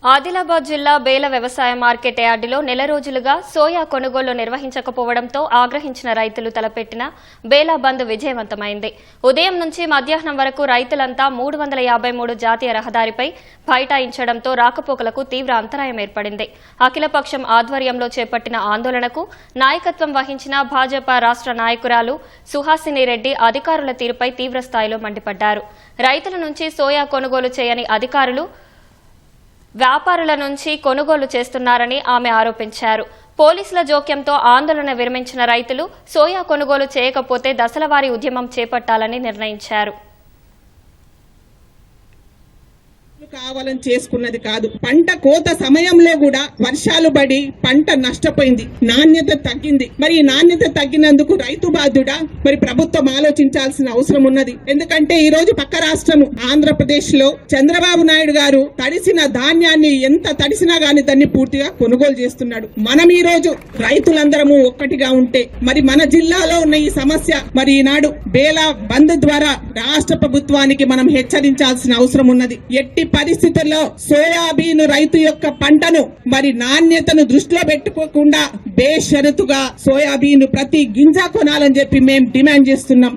ఆదిలాబాద్ జిల్లా బేల వ్యవసాయ మార్కెట్ యార్డులో నెల రోజులుగా సోయా కొనుగోలు నిర్వహించకపోవడంతో ఆగ్రహించిన రైతులు తలపెట్టిన బేలా బంద్ విజయవంతమైంది. ఉదయం నుంచి మధ్యాహ్నం వరకు రైతులంతా 353 జాతీయ రహదారిపై బైఠాయించడంతో రాకపోకలకు తీవ్ర అంతరాయం ఏర్పడింది. అఖిలపక్షం ఆధ్వర్యంలో చేపట్టిన ఆందోళనకు నాయకత్వం వహించిన భాజపా రాష్ట్ర నాయకురాలు సుహాసిని రెడ్డి అధికారుల తీరుపై తీవ్రస్థాయిలో మండిపడ్డారు. రైతుల నుంచి సోయా కొనుగోలు చేయని అధికారులు వ్యాపారుల నుంచి కొనుగోలు చేస్తున్నారని ఆమె ఆరోపించారు. పోలీసుల జోక్యంతో ఆందోళన విరమించిన రైతులు సోయా కొనుగోలు చేయకపోతే దశలవారీ ఉద్యమం చేపట్టాలని నిర్ణయించారు. కావాలని చేసుకున్నది కాదు. పంట కోత సమయంలో కూడా వర్షాలు పడి పంట నష్టపోయింది, నాణ్యత తగ్గింది. మరి ఈ నాణ్యత తగ్గినందుకు రైతు బాధ్యుడా? మరి ప్రభుత్వం ఆలోచించాల్సిన అవసరం ఉన్నది. ఎందుకంటే ఈ రోజు పక్క రాష్ట్రం ఆంధ్రప్రదేశ్ లో చంద్రబాబు నాయుడు గారు తడిసిన ధాన్యాన్ని ఎంత తడిసినా గాని దాన్ని పూర్తిగా కొనుగోలు చేస్తున్నాడు. మనం ఈ రోజు రైతులందరము ఒక్కటిగా ఉంటే మరి మన జిల్లాలో ఉన్న ఈ సమస్య మరి ఈనాడు బేలా బంద్ ద్వారా రాష్ట్ర ప్రభుత్వానికి మనం హెచ్చరించాల్సిన అవసరం ఉన్నది. ఎట్టి పరిస్థితుల్లో సోయాబీన్ రైతు యొక్క పంటను మరి నాణ్యతను దృష్టిలో పెట్టుకోకుండా బేషరతుగా సోయాబీన్ ప్రతి గింజ కొనాలని చెప్పి మేము డిమాండ్ చేస్తున్నాం.